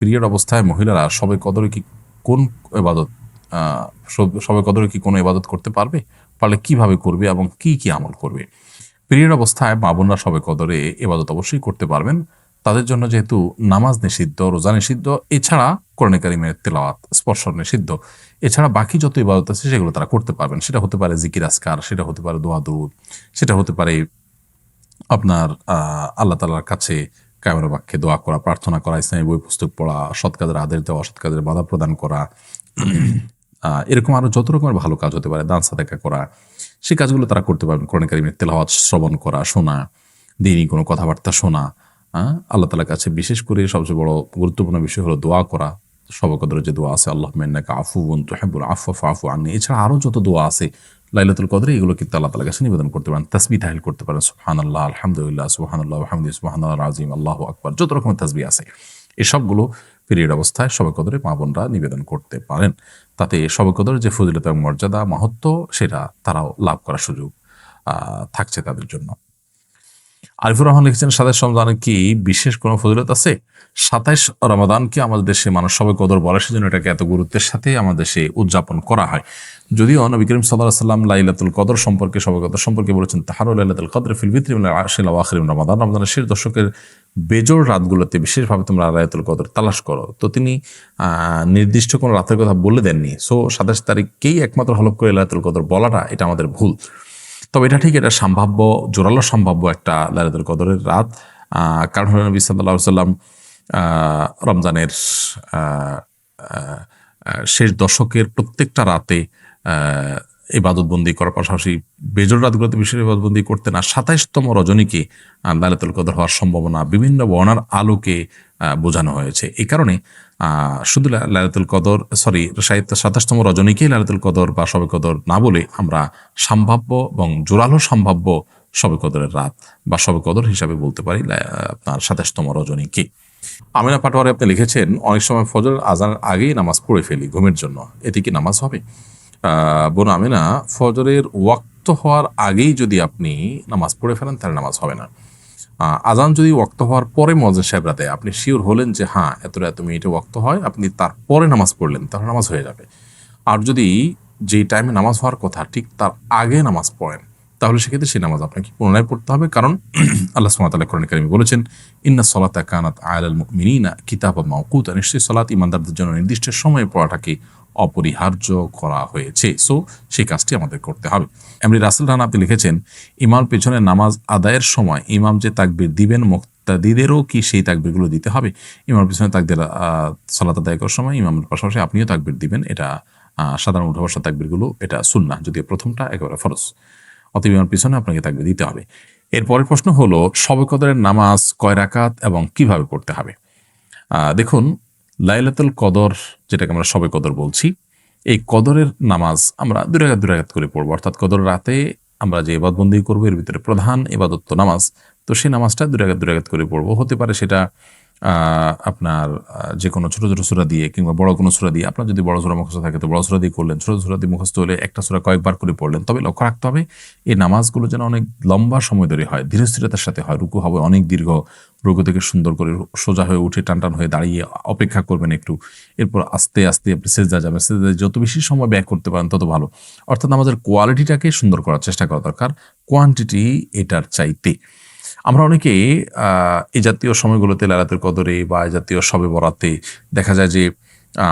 Period অবস্থায় মহিলারা শবে কদরে কি কোন ইবাদত শবে কদরে কি কোনো ইবাদত করতে পারবে? পারলে কিভাবে করবে এবং কি কি আমল করবে? পিরিয়ড অবস্থায় মা বোনরা শবে কদরে ইবাদত অবশ্যই করতে পারবেন। তাদের জন্য যেহেতু নামাজ নিষিদ্ধ, রোজা নিষিদ্ধ, এছাড়া কোরআনে কারিমের তেলাওয়াত স্পর্শ নিষিদ্ধ, এছাড়া বাকি যত ইবাদত আছে সেগুলো তারা করতে পারবেন। সেটা হতে পারে জিকির আজকার, সেটা হতে পারে দোয়া দুরূদ, সেটা হতে পারে আপনার আল্লাহ তাআলার কাছে কায়মের বাক্যে দোয়া করা, প্রার্থনা করা, ইসলামী বই পুস্তক পড়া, সৎ কাজের আদেশ দেওয়া, অসৎ কাজের বাধা প্রদান করা, এরকম আরো যত রকমের ভালো কাজ হতে পারে, দান সাদাকা করা, সেই কাজগুলো তারা করতে পারবেন। কোরআন কারিমের তেলাওয়াত শ্রবণ করা, শোনা, দিনই কোনো কথাবার্তা শোনা, আল্লাহ তাআলার কাছে বিশেষ করে সবচেয়ে বড় গুরুত্বপূর্ণ বিষয় হলো দোয়া করা। শবে কদরের যে দোয়া আছে, আল্লাহুম্মা ইন্নাকা আফুউন তুহিব্বুল আফওয়া ফাআফু আন্নী, এছাড়া আরো যত দোয়া আছে লাইলাতুল কদরে, এগুলো কিন্তু আল্লাহ তাআলার কাছে নিবেদন করতে পারেন। তাসবিহ তাহলিল করতে পারেন, সুবহানাল্লাহ, আলহামদুলিল্লাহ, সুবহানাল্লাহ ওয়া বিহামদিহি, সুবহানাল্লাহিল আযীম, আল্লাহু আকবার, যত রকমের তাসবিহ আছে এসবগুলো পিরিয়ড অবস্থায় শবে কদরে মা বোনরা নিবেদন করতে পারেন। তাতে শবে কদরের যে ফজিলত এবং মর্যাদা, মাহাত্ম্য, সেটা তারাও লাভ করার সুযোগ থাকছে তাদের জন্য। আরিফুর রহমান লিখেছেন, ২৭ রমজানের কি বিশেষ কোনো ফজিলত আছে? ২৭ রমাদানকে আমাদের দেশে মানুষ শবে কদর বলে, সেজন্য এটাকে এত গুরুত্বের সাথে আমাদের দেশে উদযাপন করা হয়। যদিও নবী করিম সাল্লাল্লাহু আলাইহি ওয়াসাল্লাম লাইলাতুল কদর সম্পর্কে, শবে কদর সম্পর্কে বলেছেন, তাহারু লাইলাতুল কদর ফিল বিত্রি মিনাল আশরিল আওয়াখির মিন রমাদান, রমজানের শেষ দশকের বেজোড় রাতগুলোতে বিশেষভাবে তোমরা লাইলাতুল কদর তালাশ করো। তো তিনি নির্দিষ্ট কোনো রাতের কথা বলে দেননি। সো ২৭ তারিখকেই একমাত্র হলফ করে লাইলাতুল কদর বলাটা এটা আমাদের ভুল। তবে এটা ঠিক, এটা সম্ভাব্য, জোরালো সম্ভাব্য একটা লাইলাতুল কদরের রাত। কারণ হলো নবী সাল্লাল্লাহু আলাইহি ওয়াসাল্লাম রমজানের শেষ দশকের প্রত্যেকটা রাতে ইবাদতবন্দি করার পাশাপাশি বেজোড় রাতগুলোতে বিশেষ ইবাদতবন্দি করতেন। আর ২৭তম রজনীকে লাইলাতুল কদর হওয়ার সম্ভাবনা বিভিন্ন বর্ণার আলোকে বোঝানো হয়েছে। এই কারণে শুধু লাইলাতুল কদর, ২৭তম রজনীকেই লাইলাতুল কদর বা শবে কদর না বলে আমরা সম্ভাব্য এবং জোরালো সম্ভাব্য শবে কদরের রাত বা শবে কদর হিসাবে বলতে পারি আপনার ২৭তম রজনীকে। আমিনা পাটোয়ারি আপনি লিখেছেন, অনেক সময় ফজর আজানের আগেই নামাজ পড়ে ফেলি ঘুমের জন্য, এটি কি নামাজ হবে? বোন আমিনা, ফজরের ওয়াক্ত হওয়ার আগেই যদি আপনি নামাজ পড়ে ফেলেন তাহলে নামাজ হবে না। আজান যদি ওয়াক্ত হওয়ার পরে মুয়াজ্জিন সাহেবরা দেয়, আপনি শিওর হলেন যে হ্যাঁ এতটা এত মিনিটে ওয়াক্ত হয়, আপনি তারপরে নামাজ পড়লেন, তাহলে নামাজ হয়ে যাবে। আর যদি যেই টাইমে নামাজ হওয়ার কথা ঠিক তার আগে নামাজ পড়েন, তাহলে সেক্ষেত্রে সেই নামাজ আপনাকে পুনরায় পড়তে হবে। কারণ আল্লাহ সুবহানাহু ওয়া তাআলা কোরআনে কারিমে বলেছেন, ইন্নাস সালাতা কানাত আলাল মুমিনিনা কিতাবাম মাওকুতা, নিশ্চয়ই সালাত ইমানদারদের জন্য নির্দিষ্ট সময়ে পড়াটাকে অপরিহার্য করা হয়েছে। সো সেই কাজটি আমাদের করতে হবে। এমনি রাসেল রানা আপনি লিখেছেন, ইমাম পেছনে নামাজ আদায়ের সময় ইমাম যে তাকবীর দিবেন, মুক্তাদিদেরও কি সেই তাকবীরগুলো দিতে হবে? ইমামের পিছনে তাকবীর সালাত আদায় করার সময় ইমামের পাশাপাশি আপনিও তাকবীর দিবেন, এটা সাধারণ উঠা বসা তাকবীরগুলো, এটা সুন্নাহ, যদিও প্রথমটা একেবারে ফরজ। অতএব ইমামের পিছনে আপনাকে তাকবীর দিতে হবে। এরপরের প্রশ্ন হলো, শবে কদরের নামাজ কয় রাকাত এবং কিভাবে পড়তে হবে? দেখুন, লাইলাতুল কদর যেটাকে আমরা শবে কদর বলছি, এই কদরের নামাজ আমরা ২ রাকাত করে পড়বো। অর্থাৎ কদর রাতে আমরা যে ইবাদতবন্দি করবো এর ভিতরে প্রধান ইবাদত তো নামাজ, তো সেই নামাজটা ২ রাকাত করে পড়বো। হতে পারে সেটা আপনার যে কোনো ছোট ছোট সূরা দিয়ে কিংবা বড় কোনো সূরা দিয়ে, আপনার যদি বড় সূরা মুখস্থ থাকে তো বড় সূরা দিয়ে করলেন, ছোট সূরা দিয়ে মুখস্থ হলে একটা সূরা কয়েকবার করে পড়লেন। তবে লক্ষ্য রাখতে হবে এই নামাজগুলো যেন অনেক লম্বা সময় ধরে হয়, ধীরস্থিরতার সাথে হয়। রুকু হবে অনেক দীর্ঘ, রুকু থেকে সুন্দর করে সোজা হয়ে উঠে টান হয়ে দাঁড়িয়ে অপেক্ষা করবেন একটু, এরপর আস্তে আস্তে আপনি সেজদা যাবেন। সেজদায় যত বেশি সময় ব্যয় করতে পারেন তত ভালো। অর্থাৎ নামাজের কোয়ালিটিটাকে সুন্দর করার চেষ্টা করা দরকার, কোয়ান্টিটি এটার চাইতে। আমরা অনেকে এই জাতীয় সময়গুলোতে লাইলাতুল কদরে বা এই জাতীয় শবে বরাতে দেখা যায় যে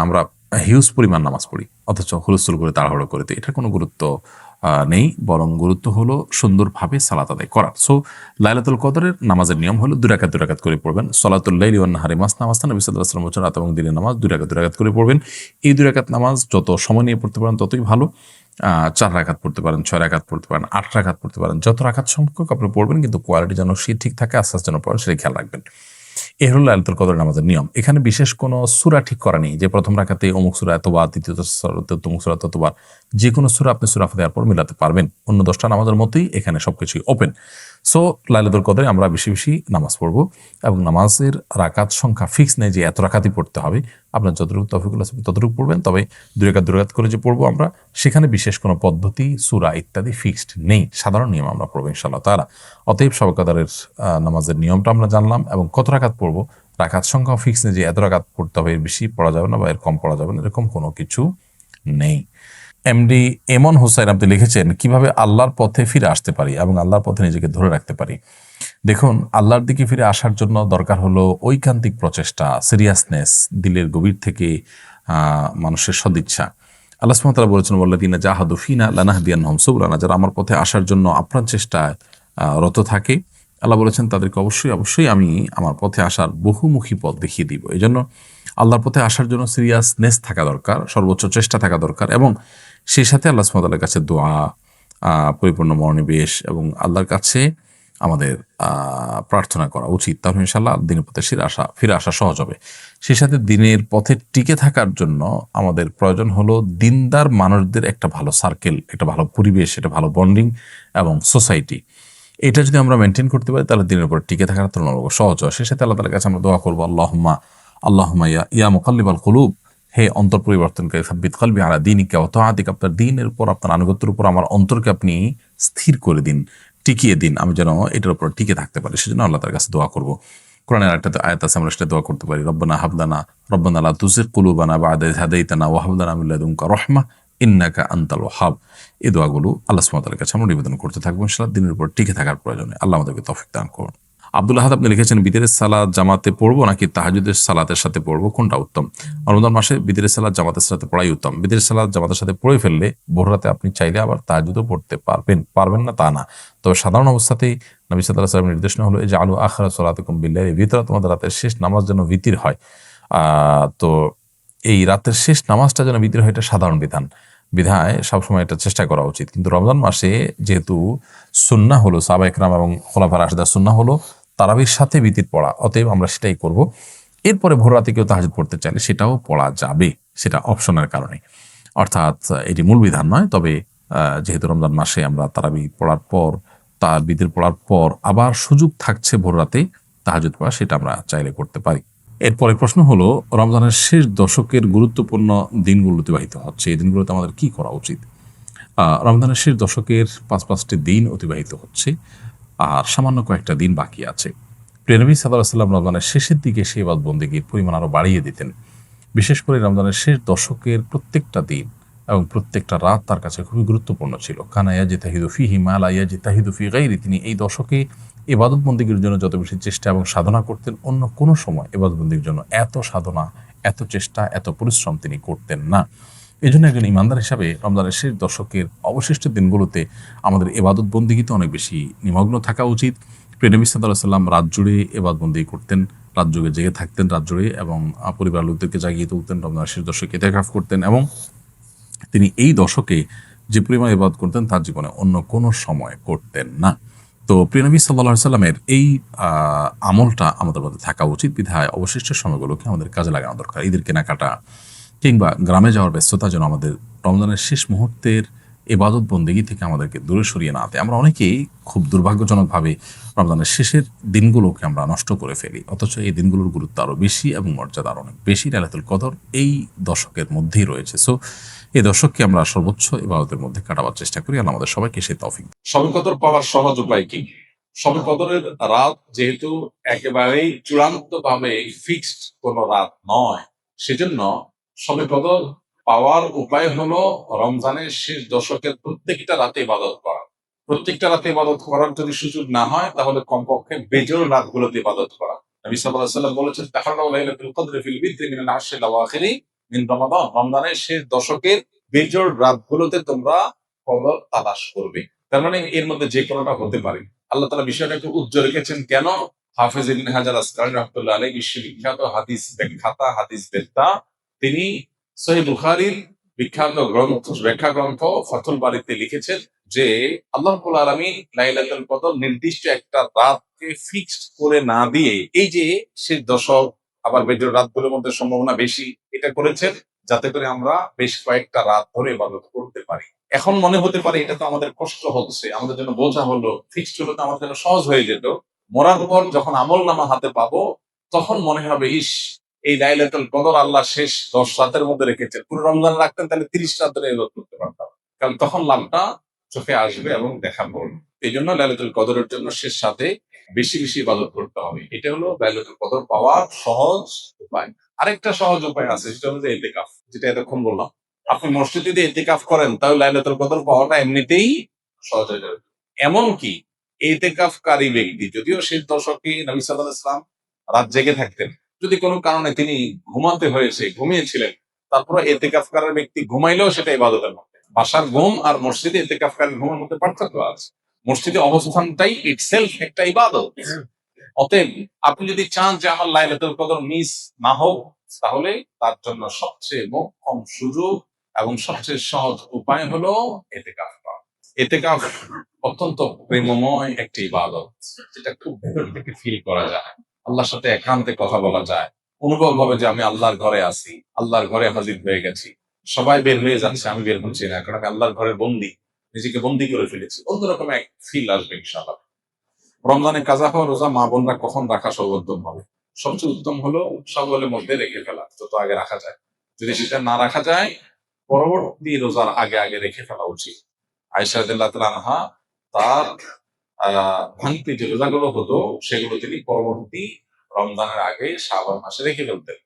আমরা হিউজ পরিমাণ নামাজ পড়ি, অথচ হুলস্থুল করে তাড়াহুড়ো করে। তো এটার কোনো গুরুত্ব নেই, বরং গুরুত্ব হলো সুন্দরভাবে সালাত আদায় করার। সো লাইলাতুল কদরের নামাজের নিয়ম হলো ২ রাকাত করে পড়বেন। সলাতুল লাইলি ওয়ান নাহারি মাসনা মাসনা, নবী সাল্লাল্লাহু আলাইহি ওয়াসাল্লাম বলেছেন রাত এবং দিনের নামাজ ২ রাকাত করে পড়বেন। এই ২ রাকাত নামাজ যত সময় নিয়ে পড়তে পারেন ততই ভালো। ৪ রাকাত পড়তে পারেন, ৬ রাকাত পড়তে পারেন, ৮ রাকাত পড়তে পারেন, যত রাকাত সংখ্যক আপনি পড়বেন, কিন্তু কোয়ালিটি যেন সে ঠিক থাকে, আস্তে আস্তে যেন পড়েন, সেটা খেয়াল রাখবেন। এ হলো লাইলাতুল কদর নামাজের নিয়ম। এখানে বিশেষ কোনো সূরা ঠিক করা নেই যে প্রথম রাকাতে অমুক সূরা এতবার, দ্বিতীয় অমুক সূরা ততবার। যে কোনো সূরা আপনি সূরা ফাতিহার পর মিলাতে পারবেন। অন্য 10টা নামাজের মতোই এখানে সবকিছুই ওপেন। সো লাইলাতুল কদরে আমরা বেশি বেশি নামাজ পড়বো এবং নামাজের রাকাত সংখ্যা ফিক্স নেই যে এত রাকাতই পড়তে হবে। আপনার যতটুকু তৌফিকুল আসবে ততটুকু পড়বেন। তবে ২ রাকাত করে যে পড়বো আমরা, সেখানে বিশেষ কোনো পদ্ধতি, সূরা ইত্যাদি ফিক্সড নেই, সাধারণ নিয়ম আমরা পড়বো ইনশাআল্লাহ তাআলা। অতএব শবে কদরের নামাজের নিয়মটা আমরা জানলাম এবং কত রাকাত পড়বো রাকাত সংখ্যাও ফিক্স নেই যে এত রাকাত পড়তে হবে, এর বেশি পড়া যাবে না বা এর কম পড়া যাবে না, এরকম কোনো কিছু নেই। এমডি এমন হুসাইন আপনি লিখেছেন, কিভাবে আল্লাহর পথে ফিরে আসতে পারি এবং আল্লাহর পথে নিজেকে ধরে রাখতে পারি? দেখুন, আল্লাহর দিকে ফিরে আসার জন্য দরকার হলো ঐকান্তিক প্রচেষ্টা, সিরিয়াসনেস, দিলের গভীর থেকে মানুষের সদিচ্ছা। আল্লাহ সুবহানাহু ওয়া তাআলা বলেছেন, ওয়াল্লাযীনা জাহাদু ফীনা লানাহদিয়ান্নাহুম সুবুলানা, যারা আমার পথে আসার জন্য আপ্রাণ চেষ্টায় রত থাকে, আল্লাহ বলেছেন তাদেরকে অবশ্যই অবশ্যই আমি আমার পথে আসার বহুমুখী পথ দেখিয়ে দিব। এই জন্য আল্লাহর পথে আসার জন্য সিরিয়াসনেস থাকা দরকার, সর্বোচ্চ চেষ্টা থাকা দরকার, এবং সেই সাথে আল্লাহ সুবহানাহু ওয়া তাআলার কাছে দোয়া, পরিপূর্ণ মনোনিবেশ এবং আল্লাহর কাছে আমাদের প্রার্থনা করা উচিত। তাহলে ইনশাআল্লাহ দিনের পথে ফিরে আসা সহজ হবে। সেই সাথে দিনের পথে টিকে থাকার জন্য আমাদের প্রয়োজন হলো দিনদার মানুষদের একটা ভালো সার্কেল, একটা ভালো পরিবেশ, একটা ভালো বন্ডিং এবং সোসাইটি। এটা যদি আমরা মেনটেন করতে পারি তাহলে দিনের উপর টিকে থাকার তুলনামূলক সহজ হয়। সেই সাথে আল্লাহ তাআলার কাছে আমরা দোয়া করবো, আল্লাহুম্মা ইয়া মুকাল্লিবাল কুলুব, হে অন্তর পরিবর্তনকারী, সাব্বিত কলবি আলা দীনিকা ওয়া তাআতিকা, আপনার দ্বীনের উপর, আপনার আনুগত্যের উপর আমার অন্তরকে আপনি স্থির করে দিন, টিকিয়ে দিন, আমি যেন এটার উপর টিকে থাকতে পারি। সেজন্য আল্লাহ তার কাছে দোয়া করব। কোরআনের একটা আয়াত আছে, আমরা সেটা দোয়া করতে পারি, রব্বানা লা তুযিগ কুলুবানা বা'দা ইয হাদাইতানা ওয়া হাব লানা মিন লাদুনকা রাহমাহ ইন্নাকা আনতাল ওয়াহ্হাব। এই দোয়াগুলো আল্লাহ সুবহানাহু ওয়া তাআলার কাছে আমরা নিবেদন করতে থাকবো ইনশাআল্লাহ, দিনের উপর টিকে থাকার প্রয়োজনে। আল্লাহ আমাদেরকে তৌফিক দান করুন। আব্দুল আহাদ আপনি লিখেছেন, বিতরের সালাত জামাতে পড়বো নাকি তাহাজ্জুদের সালাতের সাথে পড়বো, কোনটা উত্তম? রমজান মাসে বিতরের সালাত জামাতের সাথে পড়াই উত্তম। বিতরের সালাত জামাতের সাথে পড়ে ফেললে ভোর রাতে আপনি চাইলে আবার তাহাজ্জুদও পড়তে পারবেন না তা না, তবে সাধারণ অবস্থাতেই নবী সাল্লাল্লাহু আলাইহি ওয়াসাল্লামের নির্দেশনা হলো যে আলু আখিরা সালাতিকুম বিল্লাইল, ভিতরে তোমাদের রাতের শেষ নামাজ যেন ভিতির হয়। তো এই রাতের শেষ নামাজটা যেন ভিতির হয়, এটা সাধারণ বিধায় সবসময় এটা চেষ্টা করা উচিত। কিন্তু রমজান মাসে যেহেতু সুন্নাহ হলো, সাহাবা ইকরাম এবং খোলাফায়ে রাশিদিনের সুন্নাহ হলো তারাবির সাথে ভিতির পড়া, অতএব আমরা সেটাই করব। এরপরে ভোর রাতে কেউ তাহাজ্জুদ পড়তে চাইলে সেটাও পড়া যাবে, সেটা অপশনের কারণে, অর্থাৎ এটি মূল বিধান নয়। তবে যেহেতু রমজান মাসে আমরা তারাবি পড়ার পর, তার ভিতির পড়ার পর আবার সুযোগ থাকছে ভোর রাতে তাহাজ্জুদ পড়া, সেটা আমরা চাইলে করতে পারি। এরপরে প্রশ্ন হলো, রমজানের শেষ দশকের গুরুত্বপূর্ণ দিনগুলো অতিবাহিত হচ্ছে, এই দিনগুলোতে আমাদের কি করা উচিত? রমজানের শেষ দশকের 5টি দিন অতিবাহিত হচ্ছে, আর সামান্য কয়েকটা দিন বাকি আছে। প্রিয় নবী সাল্লাল্লাহু আলাইহি ওয়াসাল্লাম রমজানের শেষের দিকে সেই ইবাদত বন্দেগীর পরিমাণ আরো বাড়িয়ে দিতেন। বিশেষ করে রমজানের শেষ দশকের প্রত্যেকটা দিন এবং প্রত্যেকটা রাত তার কাছে খুবই গুরুত্বপূর্ণ ছিল। কানা ইয়াজতাহিদু ফীহি মা লা ইয়াজতাহিদু ফী গায়রি, তিনি এই দশকে ইবাদত বন্দেগীর জন্য যত বেশি চেষ্টা এবং সাধনা করতেন, অন্য কোনো সময় ইবাদত বন্দেগীর জন্য এত সাধনা, এত চেষ্টা, এত পরিশ্রম তিনি করতেন না। এই জন্য একজন ইমানদার হিসাবে রমজানের শেষ দশকের অবশিষ্ট দিনগুলোতে আমাদের ইবাদত বন্দেগীতে অনেক বেশি নিমগ্ন থাকা উচিত। প্রিয় নবী সাল্লাল্লাহু আলাইহি ওয়াসাল্লাম রাত জুড়ে ইবাদত বন্দেগী করতেন, রাত জুড়ে জেগে থাকতেন রাত জুড়ে, এবং পরিবার লোকদেরকে জাগিয়ে তুলতেন, রমজানের শেষ দশকে ইতিকাফ করতেন, এবং তিনি এই দশকে যে পরিমাণ ইবাদত করতেন তার জীবনে অন্য কোনো সময় করতেন না। তো প্রিয় নবী সাল্লাল্লাহু আলাইহি সাল্লামের এই আমলটা আমাদের মধ্যে থাকা উচিত, বিধায় অবশিষ্ট সময়গুলোকে আমাদের কাজে লাগানো দরকার। ঈদের কেনাকাটা কিংবা গ্রামে যাওয়ার ব্যস্ততা যেন আমাদের রমজানের শেষ মুহূর্তের ইবাদত বন্দেগী থেকে আমাদেরকে দূরে সরিয়ে না দেয়। আমরা অনেকেই খুব দুর্ভাগ্যজনকভাবে রমজানের শেষের দিনগুলোকে আমরা নষ্ট করে ফেলি, অথচ এই দিনগুলোর গুরুত্ব আরও বেশি এবং মর্যাদা আরও অনেক বেশি। লাইলাতুল কদর এই দশকের মধ্যেই রয়েছে। সো এই দশককে আমরা সর্বোচ্চ ইবাদতের মধ্যে কাটাবার চেষ্টা করি। আল্লাহ আমাদের সবাইকে সেই তৌফিক। শবে কদর পাওয়ার সহজ উপায় কি? শবে কদরের রাত যেহেতু একেবারেই চূড়ান্তভাবে ফিক্সড কোনো রাত নয়, সেজন্য শবে কদর পাওয়ার উপায় হলো রমজানের শেষ দশকের প্রত্যেকটা রাতে ইবাদত করা। প্রত্যেকটা রাতে ইবাদত করার যদি সুযোগ না হয় তাহলে কমপক্ষে বেজোড় রাতগুলোতে ইবাদত করা। নবী সাল্লাল্লাহু আলাইহি ওয়াসাল্লাম বলেছেন, তাহাররাউ লাইলাতুল কদরি ফিল বিদরি মিনাল আশরিল আওয়াখিরি মিন রমাদান, রমজানের শেষ দশকের বেজোড় রাতগুলোতে তোমরা কদর তালাশ করবে। তার মানে এর মধ্যে যে কোনোটা হতে পারে। আল্লাহ তাআলা বিষয়টা একটু উজ্জ্বল রেখেছেন কেন? হাফেজ ইবনে হাজার আসকালানী রাহমাতুল্লাহ আলাইহি বিশ্ববিখ্যাত হাদিস ব্যাখ্যাতা, হাদিস বেত্তা, তিনি সহিহ বুখারীর বিখ্যাত ব্যাখ্যা গ্রন্থ ফাথুল বারীতে লিখেছেন যে আল্লাহ রাব্বুল আলামিন লাইলাতুল কদর নির্দিষ্ট একটা রাতকে ফিক্সড করে না দিয়ে, এই যে শেষ দশক আবার বেজোড় রাতগুলোর মধ্যে সম্ভাবনা বেশি, এটা করেছেন যাতে করে আমরা বেশ কয়েকটা রাত ধরে ইবাদত করতে পারি। এখন মনে হতে পারে এটা তো আমাদের কষ্ট হচ্ছে, আমাদের জন্য বোঝা হলো, ফিক্সড হলো তো আমাদের জন্য সহজ হয়ে যেত। মরার পর যখন আমলনামা হাতে পাবো তখন মনে হবে, ইস, এই লাইলাতুল কদর আল্লাহ শেষ 10 রাতের মধ্যে রেখেছেন, পুরো রমজান রাখতেন তাহলে 30 রাত ধরে ইবাদত করতে পারতাম। কারণ তখন লাভটা চোখে আসবে এবং দেখা পড়বে। এই জন্য লাইলাতুল কদরের জন্য শেষ রাতে বেশি বেশি ইবাদত করতে হবে। এটা হলো লাইলাতুল কদর পাওয়ার সহজ উপায়। আরেকটা সহজ উপায় আছে, সেটা হলো যে ইতিকাফ, যেটা এতক্ষণ বললাম। আপনি মসজিদে যদি ইতিকাফ করেন তাহলে লাইলাতুল কদর পাওয়াটা এমনিতেই সহজ হয়ে যাবে। এমনকি ইতিকাফকারী ব্যক্তি, যদিও শেষ দশকে নবী সাল্লাল্লাহু আলাইহি ওয়াসাল্লাম রাত জেগে থাকতেন, যদি কোনো কারণে তিনি ঘুমাতে হয়েছে, ঘুমিয়েছিলেন, তারপরে ইতিকাফকারী ব্যক্তি ঘুমাইলেও সেটা ইবাদতের মধ্যে। বাসার ঘুম আর মসজিদে ইতিকাফকারী ঘুমের মধ্যে পার্থক্য আছে। মসজিদে অবস্থানটাই ইটসেলফ একটা ইবাদত। অতএব আপনি যদি চান যে আমার লাইলাতুল কদর মিস না হোক, তাহলে তার জন্য সবচেয়ে মোক্ষম সুযোগ এবং সবচেয়ে সহজ উপায় হলো ইতিকাফ করা। ইতিকাফ অত্যন্ত প্রেমময় একটি ইবাদত, যেটা খুব ভেতর থেকে ফিল করা যায়। আল্লাহর সাথে একান্তে কথা বলা যায়, অনুভব হবে যে আমি আল্লাহর ঘরে আছি, আল্লাহর ঘরে হাজির হয়ে গেছি। সবাই বের হয়ে যাচ্ছে, আমি বের হচ্ছি না, কারণ আমি আল্লাহর ঘরের বন্দী, নিজেকে বন্দী করে ফেলেছি। অন্যরকম এক ফিল আসবে ইনশাআল্লাহ। রমজানে কাজা হওয়া রোজা মা বোনরা কখন রাখা সর্বোত্তম হবে? সবচেয়ে উত্তম হলো সকালের মধ্যে রেখে ফেলা, যত আগে রাখা যায়। যদি সেটা না রাখা যায়, পরবর্তী রোজার আগে আগে রেখে ফেলা উচিত। আয়েশা রাদিয়াল্লাহু তাআলা আনহা তার ভাঙতি যে রোজাগুলো হতো, সেগুলো তিনি পরবর্তী রমজানের আগে শাবান মাসে রেখে ফেলতেন।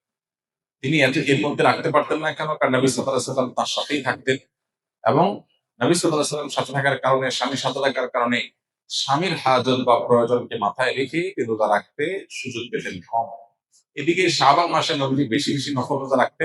তিনি এর মধ্যে রাখতে পারতেন না কেন? কারণ নবী সাল্লাল্লাহু আলাইহি ওয়াসাল্লাম তার সাথেই থাকতেন, এবং নবী সাল্লাল্লাহু আলাইহি ওয়াসাল্লাম সাথে থাকার কারণে, স্বামীর সাথে থাকার কারণে স্বামীর হাজত বা প্রয়োজনকে মাথায় রেখে রোজা রাখতে সুযোগ পেতেন কম। এদিকে শাবান মাসে নবী বেশি বেশি নফল রোজা রাখতেন।